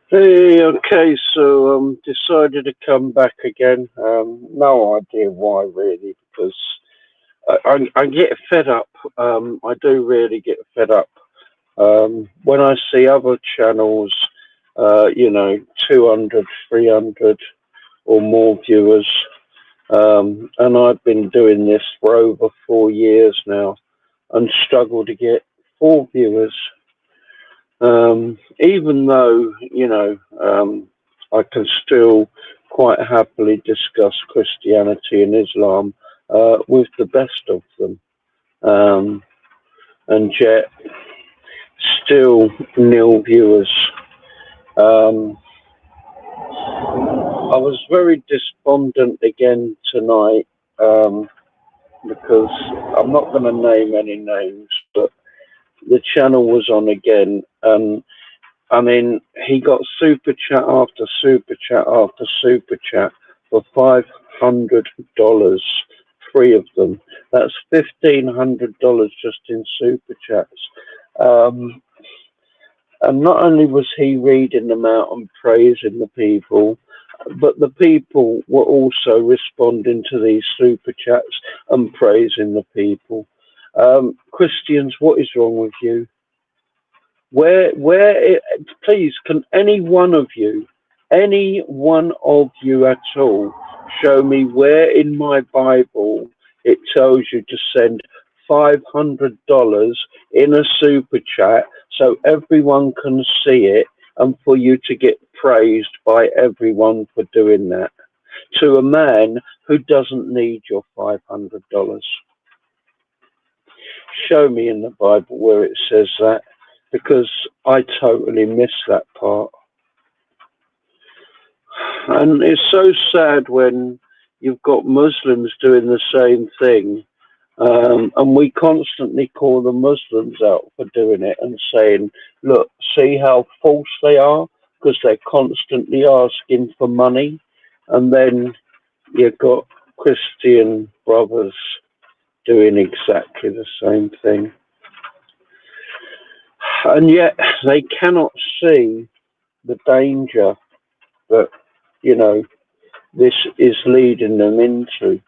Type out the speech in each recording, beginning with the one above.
Hey, okay, so decided to come back again. No idea why really, because I get fed up. I do really get fed up when I see other channels, you know, 200, 300 or more viewers, and I've been doing this for over 4 years now, and struggle to get four viewers. Even though, I can still quite happily discuss Christianity and Islam with the best of them, um, and yet still nil viewers. Um, I was very despondent again tonight because I'm not going to name any names, but the channel was on again. I mean, he got super chat after super chat after super chat for $500, three of them. That's $1,500 just in super chats. Um, and not only was he reading them out and praising the people, but the people were also responding to these super chats and praising the people. Christians, what is wrong with you? Please, can any one of you at all, show me where in my Bible it tells you to send $500 in a super chat so everyone can see it and for you to get praised by everyone for doing that to a man who doesn't need your $500? Show me in the Bible where it says that, because I totally missed that part. And it's so sad when you've got Muslims doing the same thing, and we constantly call the Muslims out for doing it and saying, look, see how false they are because they're constantly asking for money. And then you've got Christian brothers doing exactly the same thing. And yet they cannot see the danger that, you know, this is leading them into,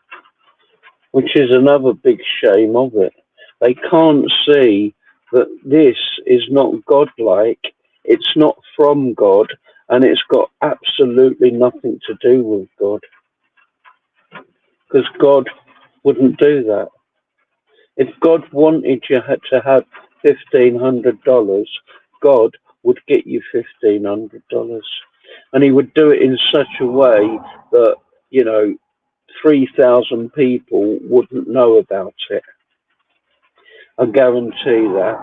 which is another big shame of it. They can't see that this is not godlike, it's not from God, and it's got absolutely nothing to do with God, because God wouldn't do that. If God wanted you to have $1,500, God would get you $1,500, and He would do it in such a way that, you know, 3,000 people wouldn't know about it. I guarantee that.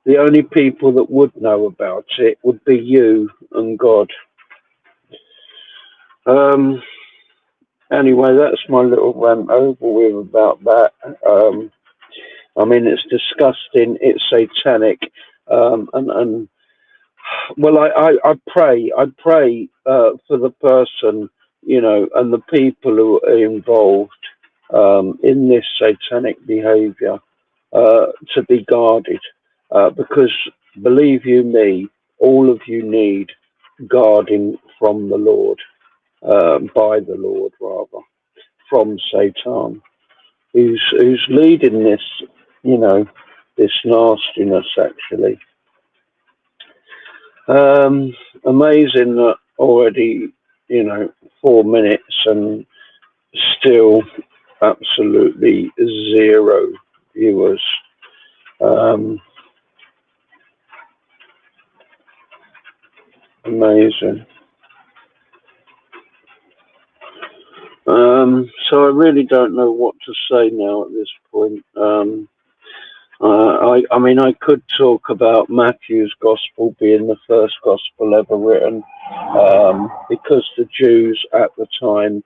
The only people that would know about it would be you and God. Um, anyway, that's my little rant over with about that. I mean, it's disgusting. It's satanic, and well, I pray for the person, you know, and the people who are involved in this satanic behaviour to be guarded, because believe you me, all of you need guarding from the Lord, by the Lord rather, from Satan, who's leading this, you know, this nastiness actually. Amazing that already, you know, 4 minutes and still absolutely zero viewers. Um, Amazing. So I really don't know what to say now at this point. I mean, I could talk about Matthew's gospel being the first gospel ever written, because the Jews at the time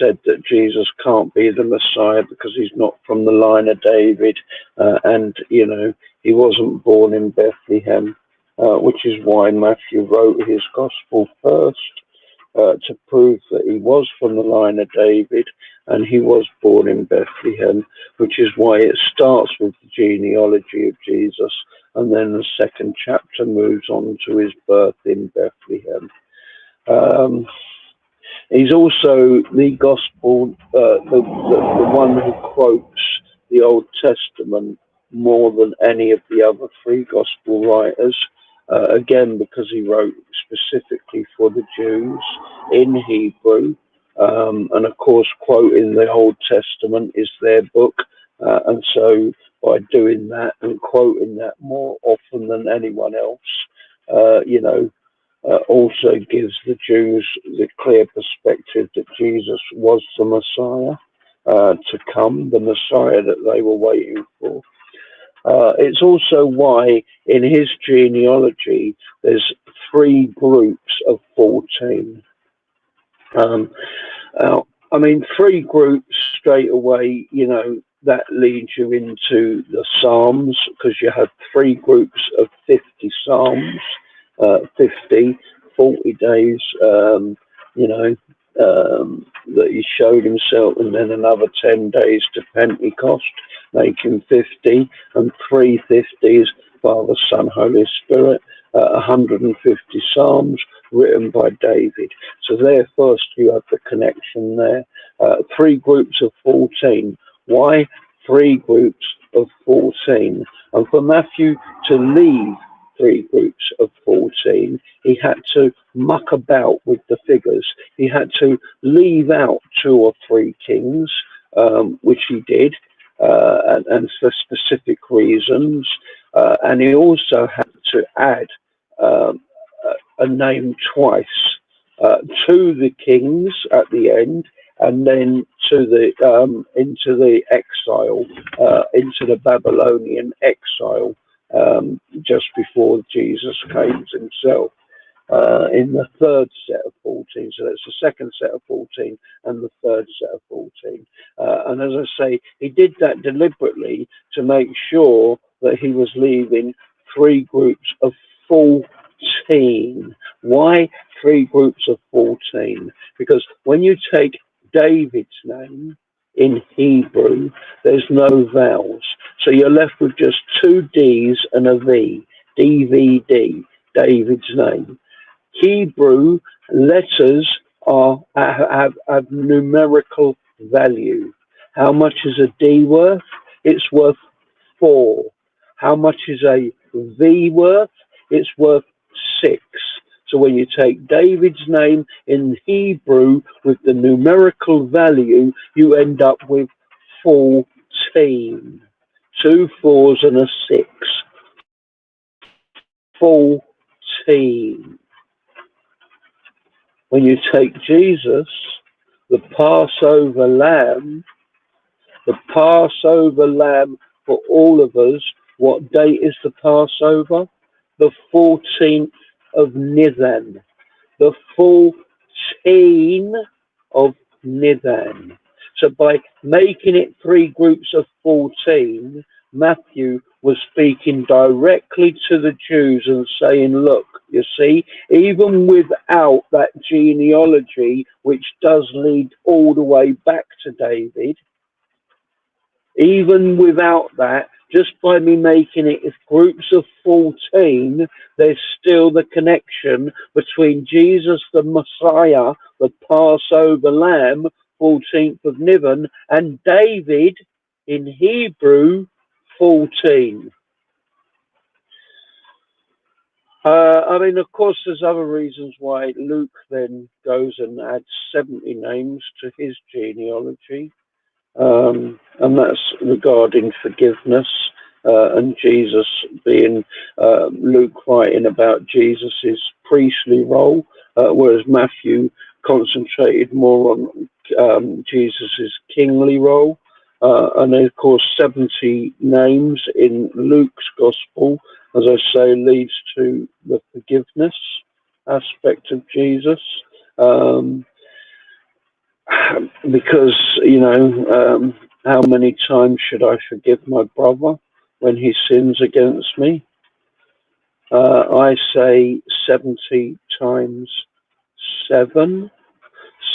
said that Jesus can't be the Messiah because he's not from the line of David, and you know he wasn't born in Bethlehem, which is why Matthew wrote his gospel first, to prove that he was from the line of David, and he was born in Bethlehem, which is why it starts with the genealogy of Jesus, and then the second chapter moves on to his birth in Bethlehem. He's also the gospel, the one who quotes the Old Testament more than any of the other three gospel writers. Again, because he wrote specifically for the Jews in Hebrew, and of course, quoting the Old Testament is their book, and so by doing that and quoting that more often than anyone else, also gives the Jews the clear perspective that Jesus was the Messiah to come, the Messiah that they were waiting for. It's also why in his genealogy there's three groups of 14. Three groups straight away, that leads you into the Psalms, because you have three groups of 50 Psalms, 40 days, that he showed himself, and then another 10 days to Pentecost, making 50, and 350s, Father, Son, Holy Spirit, 150 Psalms written by David. So there first you have the connection there. Three groups of 14. Why three groups of 14? And for Matthew to leave three groups of 14, he had to muck about with the figures. He had to leave out two or three kings, which he did, and for specific reasons. And he also had to add a name twice to the kings at the end, and then to the into the exile, into the Babylonian exile, just before Jesus came himself, in the third set of 14. So that's the second set of 14 and the third set of 14. And as I say, he did that deliberately to make sure that he was leaving three groups of 14. Why three groups of 14? Because when you take David's name in Hebrew, there's no vowels. So you're left with just two D's and a V. DVD, David's name. Hebrew letters have numerical value. How much is a D worth? It's worth 4. How much is a V worth? It's worth 6. So when you take David's name in Hebrew with the numerical value, you end up with 14. 2 4s and a 6. 14. When you take Jesus, the Passover lamb for all of us, what date is the Passover? The 14th of Nisan. The 14 of Nisan. So by making it three groups of 14, Matthew was speaking directly to the Jews and saying, look, you see, even without that genealogy, which does lead all the way back to David, even without that, just by me making it as groups of 14, there's still the connection between Jesus the Messiah, the Passover lamb, 14th of Nisan, and David in Hebrew, 14. Of course, there's other reasons why Luke then goes and adds 70 names to his genealogy. And that's regarding forgiveness, and Jesus being, Luke writing about Jesus's priestly role, whereas Matthew concentrated more on Jesus's kingly role. And then, of course, 70 names in Luke's gospel, as I say, leads to the forgiveness aspect of Jesus. Because, how many times should I forgive my brother when he sins against me? I say 70 times 7,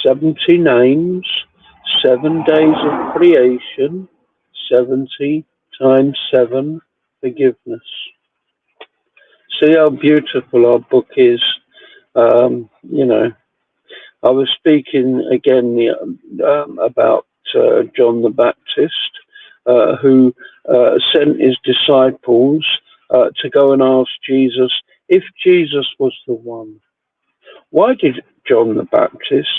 70 names, 7 days of creation, 70 times 7 forgiveness. See how beautiful our book is. You know, I was speaking again about John the Baptist, who sent his disciples to go and ask Jesus if Jesus was the one. Why did John the Baptist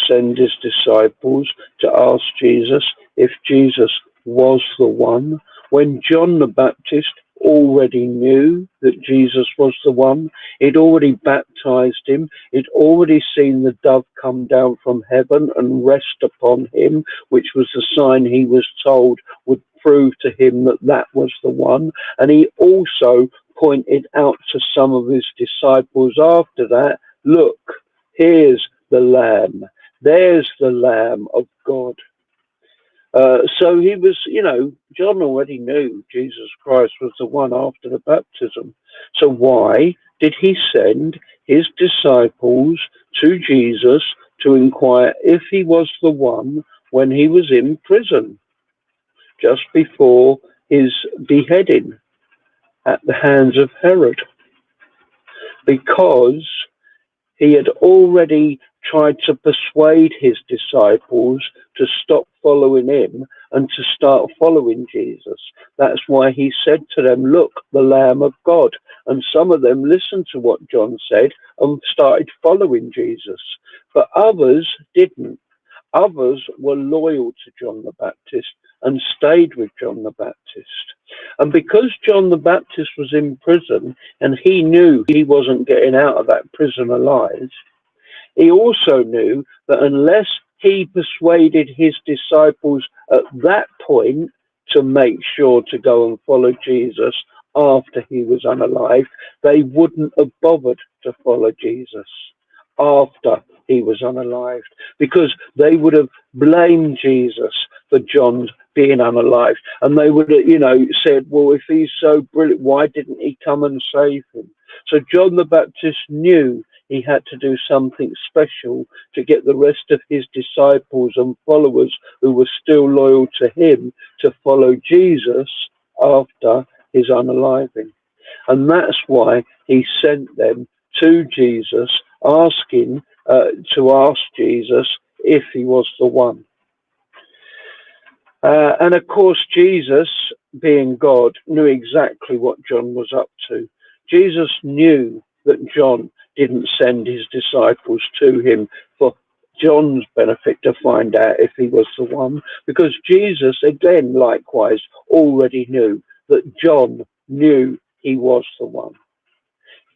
send his disciples to ask Jesus if Jesus was the one, when John the Baptist already knew that Jesus was the one? He'd already baptized him. He'd already seen the dove come down from heaven and rest upon him, which was the sign he was told would prove to him that that was the one. And he also pointed out to some of his disciples after that, look, here's the Lamb. There's the Lamb of God. So he was, you know, John already knew Jesus Christ was the one after the baptism. So why did he send his disciples to Jesus to inquire if he was the one when he was in prison, just before his beheading at the hands of Herod? Because he had already tried to persuade his disciples to stop following him and to start following Jesus. That's why he said to them, look, the Lamb of God. And some of them listened to what John said and started following Jesus. But others didn't. Others were loyal to John the Baptist and stayed with John the Baptist. And because John the Baptist was in prison and he knew he wasn't getting out of that prison alive, he also knew that unless he persuaded his disciples at that point to make sure to go and follow Jesus after he was unalive, they wouldn't have bothered to follow Jesus after he was unalived, because they would have blamed Jesus for John being unalived, and they would have, you know, said, well, if he's so brilliant, why didn't he come and save him? So John the Baptist knew he had to do something special to get the rest of his disciples and followers who were still loyal to him to follow Jesus after his unaliving. And that's why he sent them to Jesus, asking to ask Jesus if he was the one. And of course, Jesus, being God, knew exactly what John was up to. Jesus knew that John didn't send his disciples to him for John's benefit to find out if he was the one, because Jesus, again, likewise, already knew that John knew he was the one.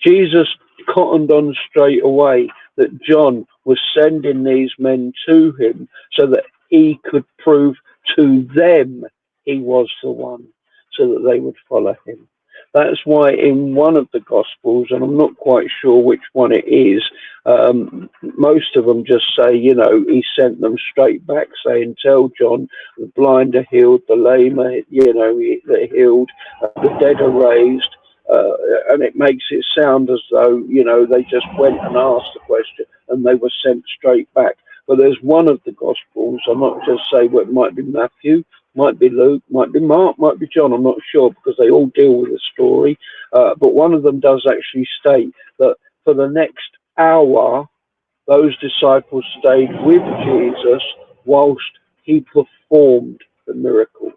Jesus cottoned on straight away that John was sending these men to him so that he could prove to them he was the one, so that they would follow him. That's why in one of the Gospels, and I'm not quite sure which one it is, most of them just say, you know, he sent them straight back saying, tell John, the blind are healed, the lame are, you know, they're healed, the dead are raised. And it makes it sound as though, you know, they just went and asked the question and they were sent straight back. But there's one of the Gospels, I'm not just say well, it might be Matthew, might be Luke, might be Mark, might be John, I'm not sure, because they all deal with the story. But one of them does actually state that for the next hour, those disciples stayed with Jesus whilst he performed the miracles.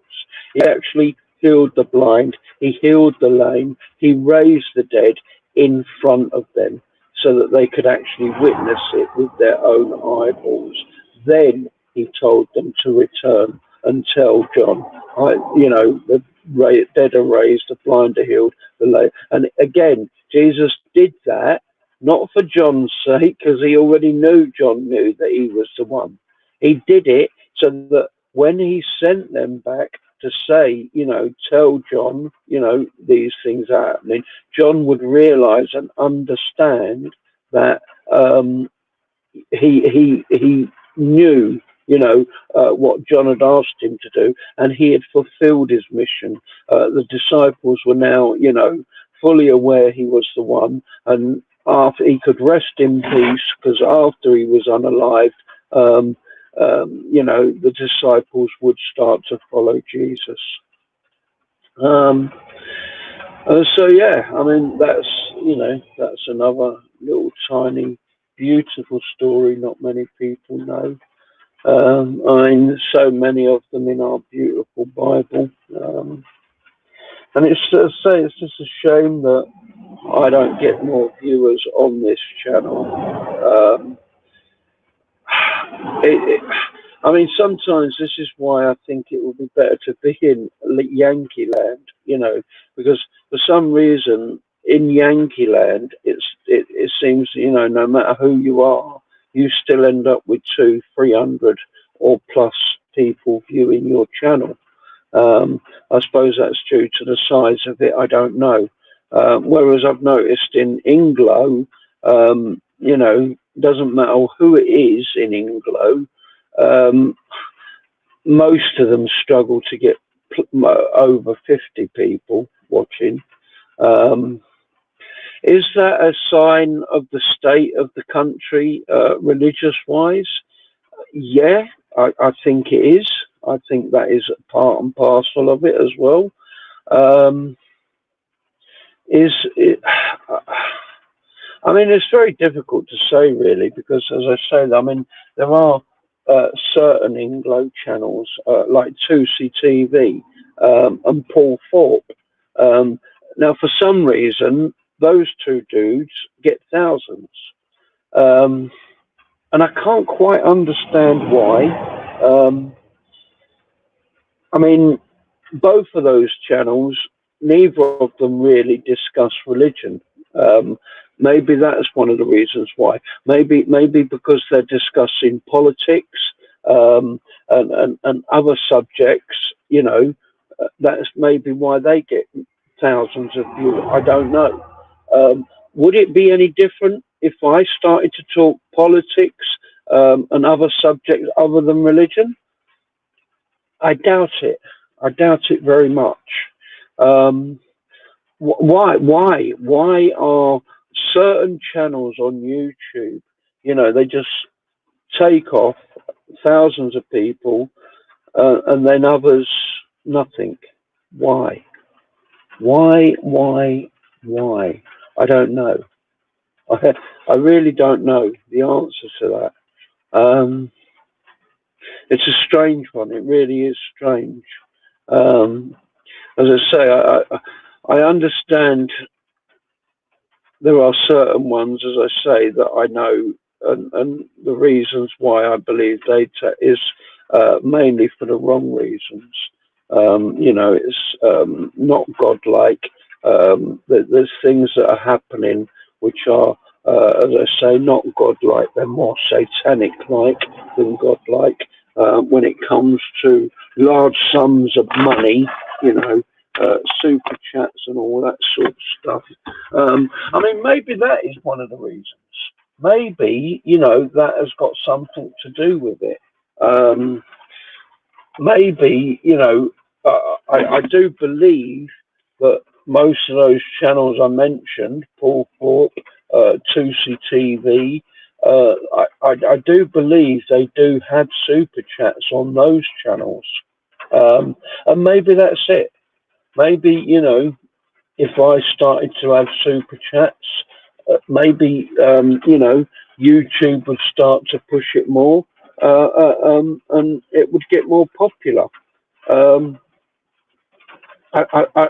He actually healed the blind, he healed the lame, he raised the dead in front of them so that they could actually witness it with their own eyeballs. Then he told them to return and tell John, you know, the dead are raised, the blind are healed, the lame. And again, Jesus did that not for John's sake, because he already knew John knew that he was the one. He did it so that when he sent them back to say, you know, tell John, you know, these things are happening, John would realize and understand that he knew, you know, what John had asked him to do, and he had fulfilled his mission. The disciples were now, you know, fully aware he was the one, and after he could rest in peace, because after he was unalived, you know, the disciples would start to follow Jesus. Um, so yeah, I mean that's, you know, that's another little tiny beautiful story not many people know. I mean, so many of them in our beautiful Bible, and it's to say it's just a shame that I don't get more viewers on this channel. Um, it, I mean, sometimes this is why I think it would be better to be in Yankee Land, you know, because for some reason in Yankee Land, it seems, you know, no matter who you are, you still end up with 300 or plus people viewing your channel. I suppose that's due to the size of it. I don't know. Whereas I've noticed in Inglo, you know, doesn't matter who it is in Inglo, um, most of them struggle to get over 50 people watching. Um, is that a sign of the state of the country, religious wise? Yeah, I think it is. I think that is part and parcel of it as well. Um, is it, I mean, it's very difficult to say, really, because as I say, I mean, there are certain Inglo channels like 2C TV and Paul Thorpe. Um, now, for some reason, those two dudes get thousands, um, and I can't quite understand why. I mean, both of those channels, neither of them really discuss religion. Um, maybe that's one of the reasons why. Maybe because they're discussing politics, and other subjects. You know, that's maybe why they get thousands of views. I don't know. Would it be any different if I started to talk politics, and other subjects other than religion? I doubt it. I doubt it very much. Um, why are certain channels on YouTube? You know, they just take off thousands of people, and then others nothing. Why? Why? Why? Why? I don't know. I really don't know the answer to that. It's a strange one. It really is strange. Um, as I say, I understand there are certain ones, as I say, that I know, and the reasons why I believe data is mainly for the wrong reasons. You know, it's not godlike. There's things that are happening which are, as I say, not godlike. They're more satanic-like than godlike. When it comes to large sums of money, you know, super chats and all that sort of stuff. I mean, maybe that is one of the reasons. Maybe, you know, that has got something to do with it. Maybe, you know, I do believe that most of those channels I mentioned, Paul Thorpe, 2CTV, I do believe they do have super chats on those channels. And maybe that's it. Maybe, you know, if I started to have super chats, maybe, you know, YouTube would start to push it more, and it would get more popular. Um, I, I, I,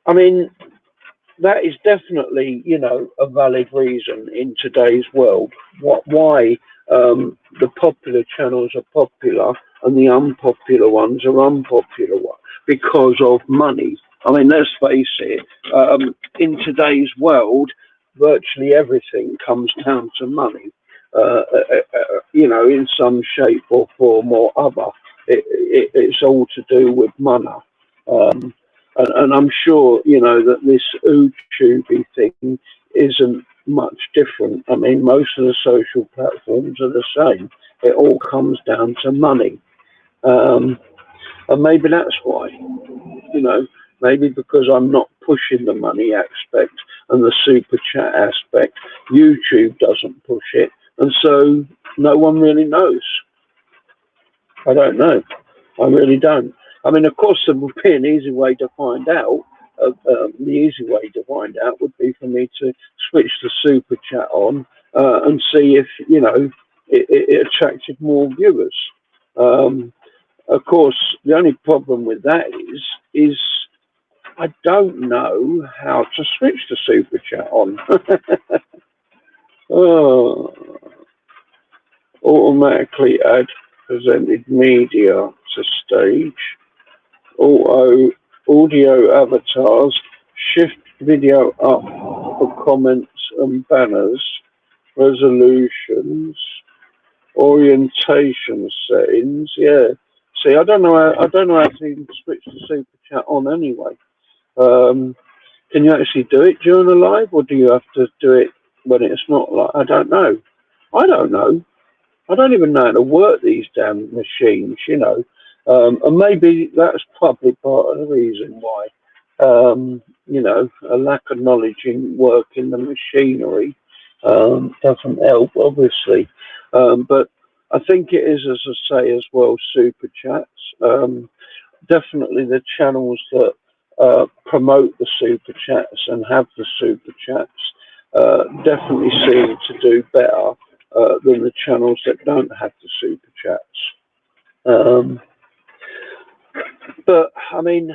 I mean, that is definitely, you know, a valid reason in today's world. Why the popular channels are popular and the unpopular ones are unpopular, because of money. I mean, let's face it. In today's world, virtually everything comes down to money. You know, in some shape or form or other, it's all to do with money. Um, and I'm sure, you know, that this YouTube thing isn't much different. I mean, most of the social platforms are the same. It all comes down to money. Um, and maybe that's why, you know, maybe because I'm not pushing the money aspect and the super chat aspect, YouTube doesn't push it. And so no one really knows. I don't know. I really don't. I mean, of course, there would be an easy way to find out. The easy way to find out would be for me to switch the super chat on and see if it attracted more viewers. Um, of course, the only problem with that is I don't know how to switch the super chat on. Oh, automatically add presented media to stage. Audio avatars. Shift video up for comments and banners. Resolutions. Orientation settings. Yeah. See, I don't know how to even switch the super chat on anyway. Um, can you actually do it during a live, or do you have to do it when it's not like? I don't know. I don't know. I don't even know how to work these damn machines, and maybe that's probably part of the reason why. A lack of knowledge in working the machinery doesn't help, obviously. But I think it is, as I say, as well, super chats. Definitely the channels that promote the super chats and have the super chats definitely seem to do better than the channels that don't have the super chats. Um, but I mean,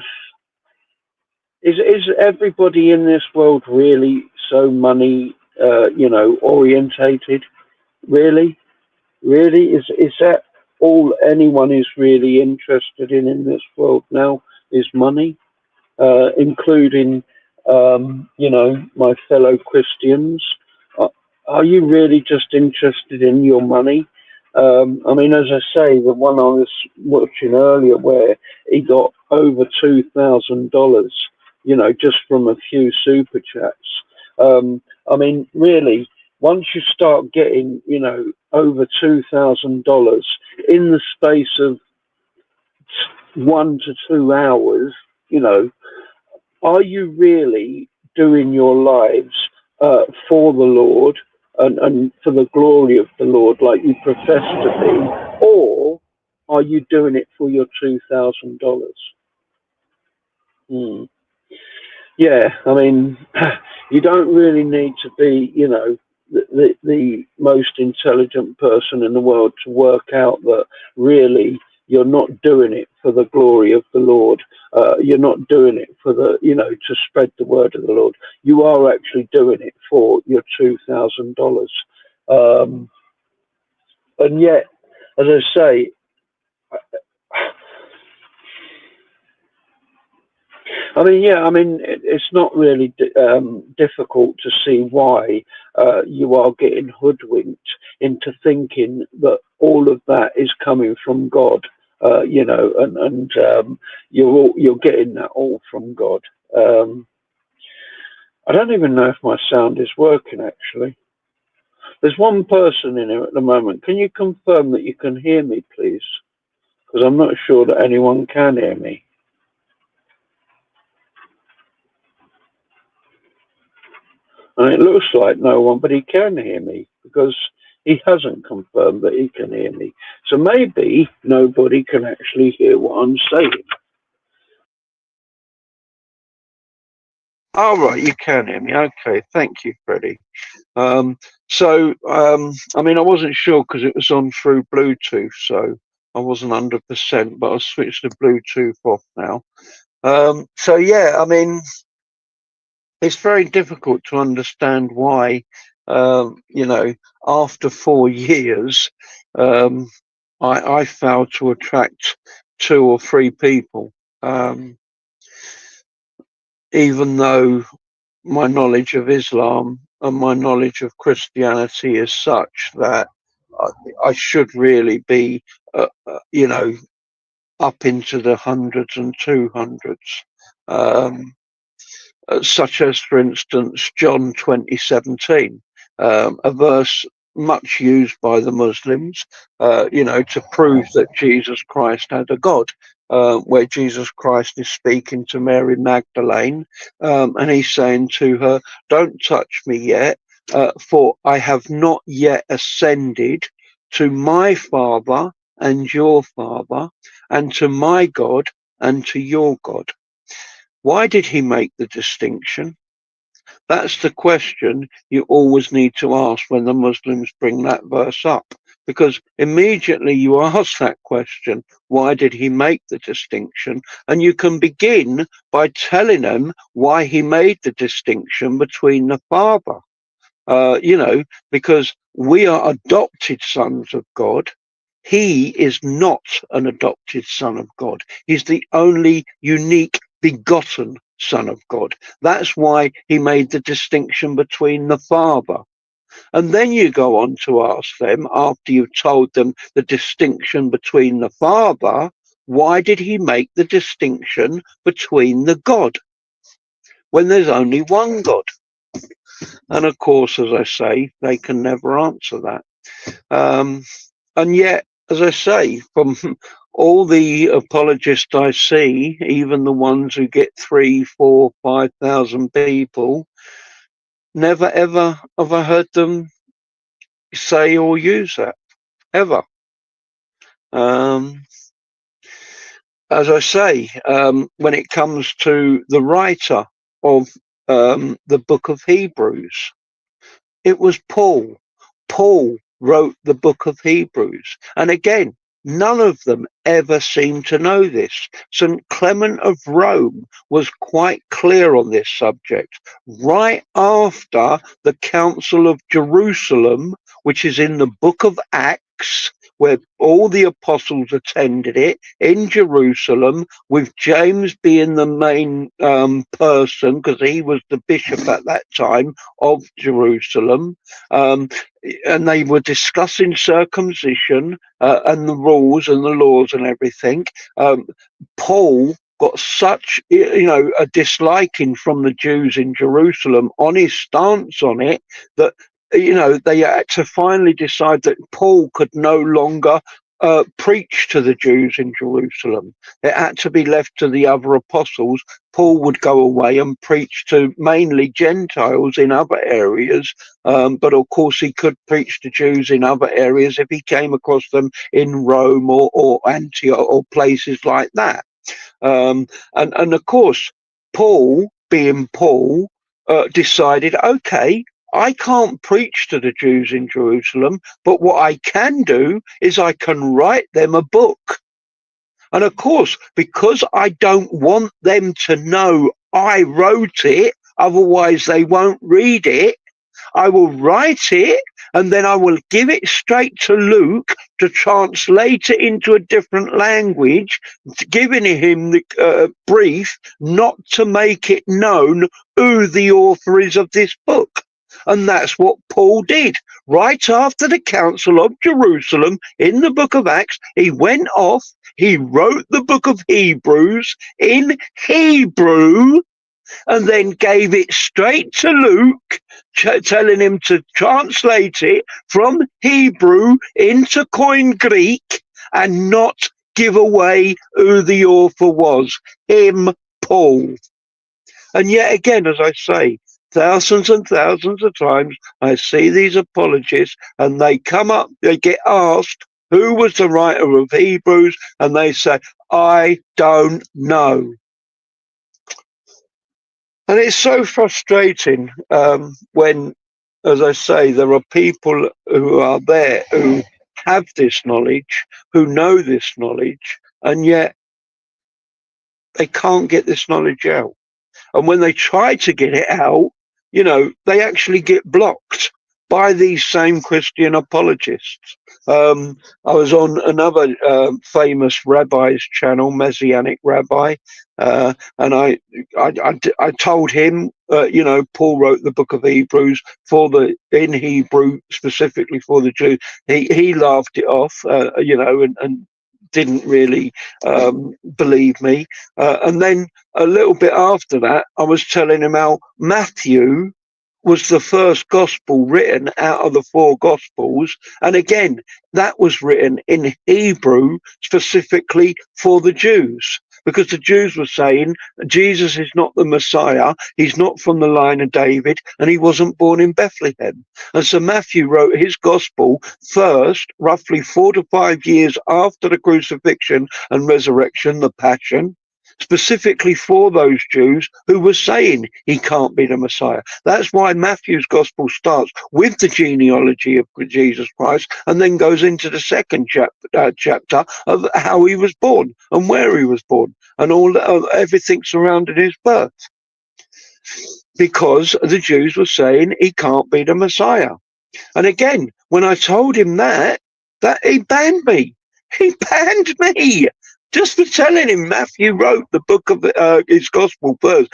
is everybody in this world really so money, orientated? Really, really, is that all anyone is really interested in this world now? Is money, including, my fellow Christians? Are you really just interested in your money? I mean, as I say, the one I was watching earlier where he got over $2,000, just from a few super chats. I mean, really, once you start getting, over $2,000 in the space of 1 to 2 hours, you know, are you really doing your lives for the Lord and for the glory of the Lord like you profess to be, or are you doing it for your $2,000? Hmm. Yeah, I mean, you don't really need to be, the most intelligent person in the world to work out that really you're not doing it for the glory of the Lord. You're not doing it for to spread the word of the Lord. You are actually doing it for your $2,000. Um, and yet, as I say, I mean, yeah, I mean, it's not really difficult to see why you are getting hoodwinked into thinking that all of that is coming from God, and you're getting that all from God. Um, I don't even know if my sound is working, actually. There's one person in here at the moment. Can you confirm that you can hear me, please? Because I'm not sure that anyone can hear me. And it looks like no one, but he can hear me because he hasn't confirmed that he can hear me. So maybe nobody can actually hear what I'm saying. All right, you can hear me. Okay, thank you, Freddie. I mean, I wasn't sure because it was on through Bluetooth, so I wasn't 100%, but I've switched the Bluetooth off now. Yeah, I mean, it's very difficult to understand why, after 4 years, um, I failed to attract 2 or 3 people, even though my knowledge of Islam and my knowledge of Christianity is such that I should really be, up into the hundreds and 200s. Such as, for instance, John 20:17, a verse much used by the Muslims, to prove that Jesus Christ had a God, where Jesus Christ is speaking to Mary Magdalene, and he's saying to her, "Don't touch me yet, for I have not yet ascended to my Father and your Father, and to my God and to your God. Why did he make the distinction? That's the question you always need to ask when the Muslims bring that verse up, because immediately you ask that question, why did he make the distinction? And you can begin by telling them why he made the distinction between the Father. Because we are adopted sons of God. He is not an adopted son of God. He's the only unique begotten Son of God. That's why he made the distinction between the Father. And then you go on to ask them, after you've told them the distinction between the Father, why did he make the distinction between the God when there's only one God? And of course, as I say, they can never answer that. And yet, as I say, from all the apologists I see, even the ones who get 3, 4, 5,000 people, never ever have I heard them say or use that, ever. As I say, when it comes to the writer of the book of Hebrews, it was Paul. Paul wrote the book of Hebrews. And again, none of them ever seem to know this. St. Clement of Rome was quite clear on this subject. Right after the Council of Jerusalem, which is in the book of Acts, where all the apostles attended it in Jerusalem, with James being the main person, because he was the bishop at that time of Jerusalem. And they were discussing circumcision and the rules and the laws and everything. Paul got such, a disliking from the Jews in Jerusalem on his stance on it that, they had to finally decide that Paul could no longer preach to the Jews in Jerusalem. It had to be left to the other apostles. Paul would go away and preach to mainly Gentiles in other areas, but of course he could preach to Jews in other areas if he came across them in Rome or Antioch or places like that. And of course, Paul, being Paul, decided, okay, I can't preach to the Jews in Jerusalem, but what I can do is I can write them a book. And of course, because I don't want them to know I wrote it, otherwise they won't read it, I will write it and then I will give it straight to Luke to translate it into a different language, giving him the brief not to make it known who the author is of this book. And that's what Paul did. Right after the Council of Jerusalem, in the book of Acts, he went off, he wrote the book of Hebrews in Hebrew, and then gave it straight to Luke, telling him to translate it from Hebrew into Koine Greek and not give away who the author was, him, Paul. And yet again, as I say, thousands and thousands of times I see these apologists and they come up, they get asked who was the writer of Hebrews, and they say, I don't know. And it's so frustrating when, as I say, there are people who are there who have this knowledge, who know this knowledge, and yet they can't get this knowledge out. And when they try to get it out, they actually get blocked by these same Christian apologists. I was on another famous rabbi's channel, Messianic Rabbi, and I told him, Paul wrote the book of Hebrews in Hebrew specifically for the Jews. He laughed it off, and didn't really believe me. And then a little bit after that, I was telling him how Matthew was the first gospel written out of the 4 gospels. And again, that was written in Hebrew specifically for the Jews. because the Jews were saying Jesus is not the Messiah, he's not from the line of David, and he wasn't born in Bethlehem. And so Matthew wrote his gospel first, roughly 4 to 5 years after the crucifixion and resurrection, the passion, specifically for those Jews who were saying he can't be the Messiah. That's why Matthew's gospel starts with the genealogy of Jesus Christ and then goes into the second chapter of how he was born and where he was born and everything surrounding his birth. Because the Jews were saying he can't be the Messiah. And again, when I told him that he banned me. He banned me. Just for telling him Matthew wrote the book of his gospel first,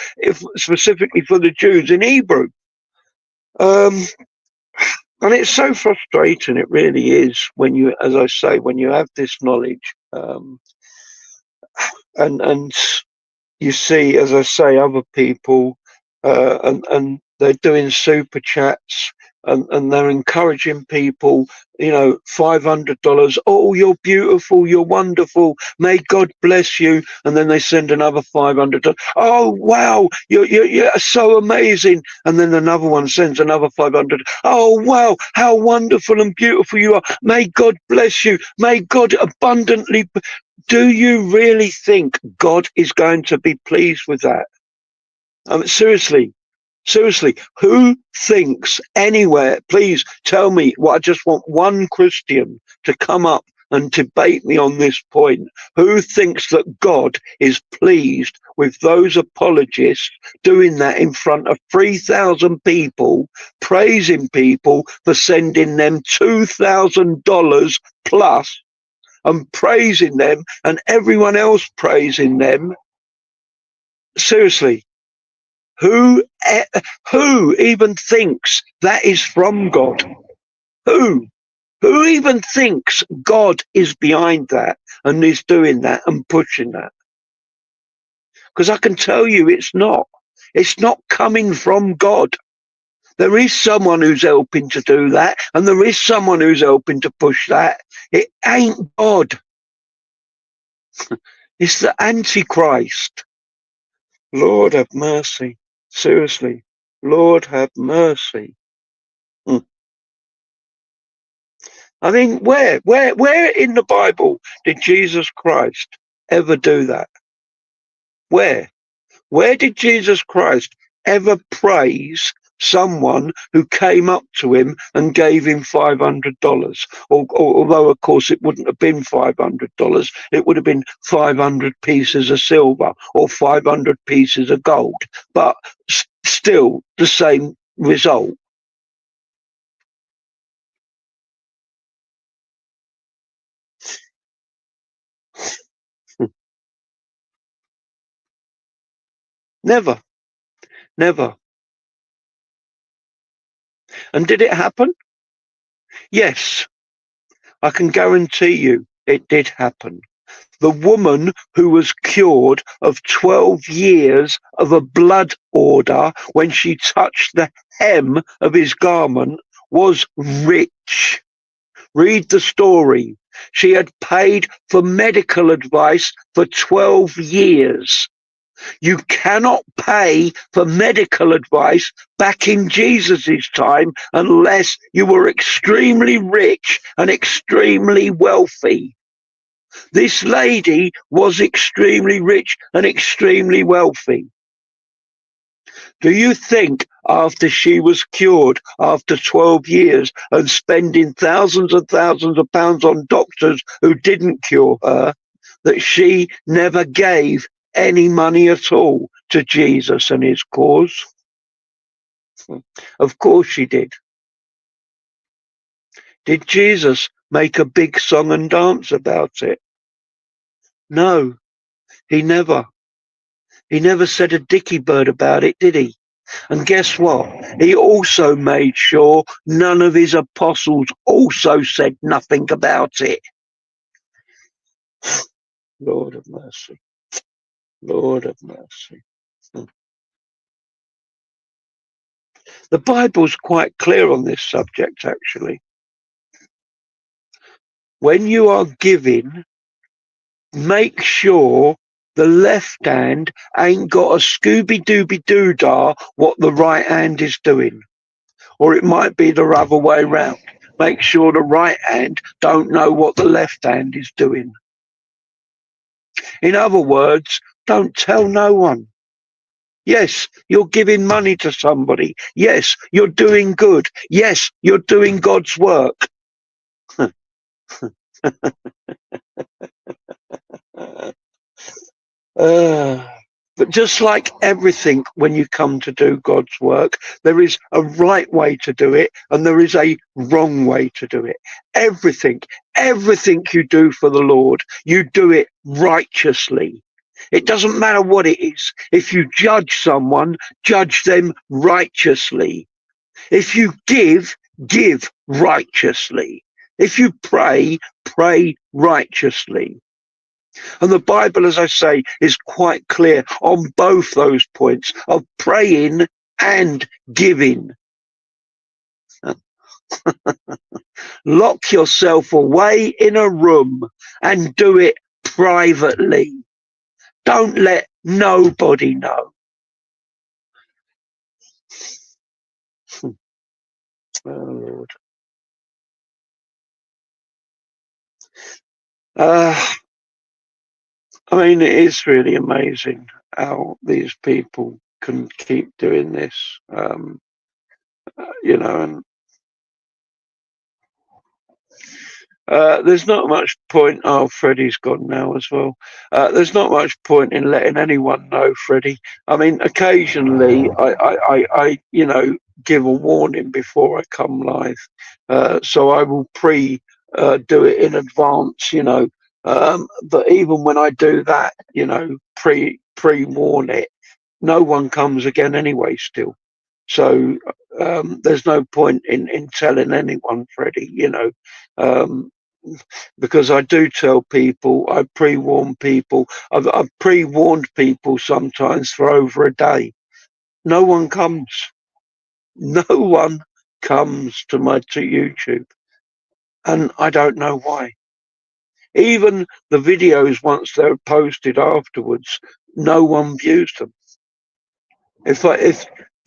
specifically for the Jews in Hebrew. And it's so frustrating, it really is, when you, as I say, when you have this knowledge, and you see, as I say, other people, and they're doing super chats, and they're encouraging people, $500. Oh, you're beautiful, you're wonderful, may God bless you. And then they send another $500. Oh, wow, you're so amazing. And then another one sends another 500. Oh, wow, how wonderful and beautiful you are. May God bless you. May God abundantly. Do you really think God is going to be pleased with that? Seriously, who thinks anywhere, please tell me, I just want one Christian to come up and debate me on this point. Who thinks that God is pleased with those apologists doing that in front of 3,000 people, praising people for sending them $2,000 plus, and praising them and everyone else praising them? Seriously. Who even thinks that is from God? Who even thinks God is behind that and is doing that and pushing that? Because I can tell you it's not. It's not coming from God. There is someone who's helping to do that, and there is someone who's helping to push that. It ain't God. It's the Antichrist. Lord have mercy. Seriously, Lord have mercy. I mean, where in the Bible did Jesus Christ ever do that? Where did Jesus Christ ever praise someone who came up to him and gave him $500? Although, of course, it wouldn't have been $500. It would have been 500 pieces of silver or 500 pieces of gold. But still the same result. Never. And did it happen? Yes. I can guarantee you it did happen. The woman who was cured of 12 years of a blood order when she touched the hem of his garment was rich. Read the story. She had paid for medical advice for 12 years. You cannot pay for medical advice back in Jesus's time unless you were extremely rich and extremely wealthy. This lady was extremely rich and extremely wealthy. Do you think after she was cured after 12 years and spending thousands and thousands of pounds on doctors who didn't cure her, that she never gave any money at all to Jesus and his cause? Of course she did. Did Jesus make a big song and dance about it? No, he never. He never said a dicky bird about it, did he? And guess what? He also made sure none of his apostles also said nothing about it. Lord of mercy. Lord of mercy. The Bible's quite clear on this subject, actually. When you are giving, make sure the left hand ain't got a Scooby-Dooby-Doodah what the right hand is doing. Or it might be the other way round. Make sure the right hand don't know what the left hand is doing. In other words, don't tell no one. Yes, you're giving money to somebody. Yes, you're doing good. Yes, you're doing God's work. But just like everything, when you come to do God's work, there is a right way to do it and there is a wrong way to do it. Everything you do for the Lord, you do it righteously. It doesn't matter what it is. If you judge someone, judge them righteously. If you give righteously. If you pray righteously. And the Bible, as I say, is quite clear on both those points of praying and giving. Lock yourself away in a room and do it privately. Don't let nobody know. Oh, Lord. I mean, it is really amazing how these people can keep doing this, you know, and there's not much point. Oh, Freddie's gone now as well. There's not much point in letting anyone know, Freddie. I mean, occasionally I you know, give a warning before I come live, so I will do it in advance, you know. But even when I do that, you know, pre-warn it, no one comes again anyway. Still, so there's no point in telling anyone, Freddie. You know. Because I do tell people, I pre-warn people. I've pre-warned people sometimes for over a day. No one comes. No one comes to YouTube, and I don't know why. Even the videos, once they're posted afterwards, no one views them. If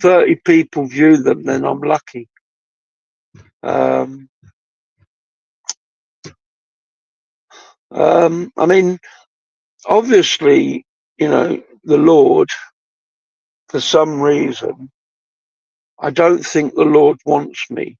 30 people view them, then I'm lucky. I mean, obviously, you know, the Lord, for some reason, I don't think the Lord wants me.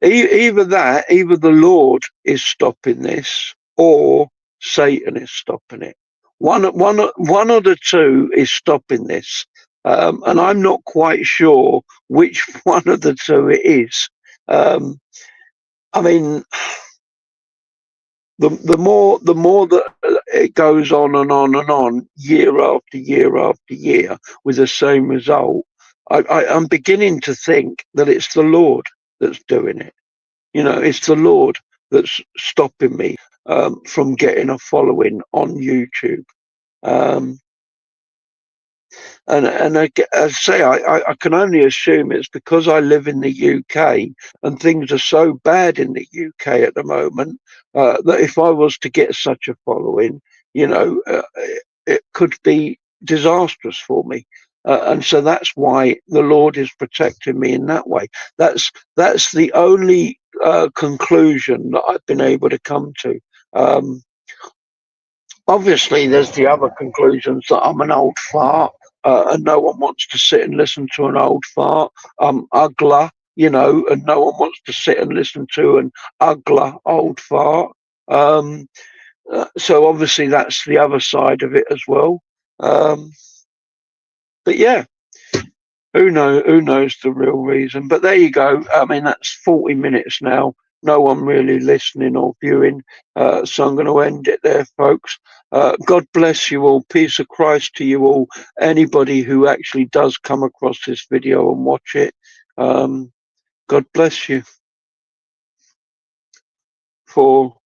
Either the Lord is stopping this, or Satan is stopping it. One of the two is stopping this, and I'm not quite sure which one of the two it is. I mean, the more that it goes on and on and on, year after year after year, with the same result, I'm beginning to think that it's the Lord that's doing it. You know, it's the Lord that's stopping me from getting a following on YouTube. And I say, I can only assume it's because I live in the UK and things are so bad in the UK at the moment that if I was to get such a following, you know, it could be disastrous for me. And so that's why the Lord is protecting me in that way. That's the only conclusion that I've been able to come to. Obviously, there's the other conclusions that I'm an old fart, and no one wants to sit and listen to an old fart. I'm ugly, you know, and no one wants to sit and listen to an ugly old fart. So obviously, that's the other side of it as well. But yeah, who knows the real reason? But there you go. I mean, that's 40 minutes now. No one really listening or viewing. So I'm going to end it there, folks. God bless you all. Peace of Christ to you all. Anybody who actually does come across this video and watch it, God bless you for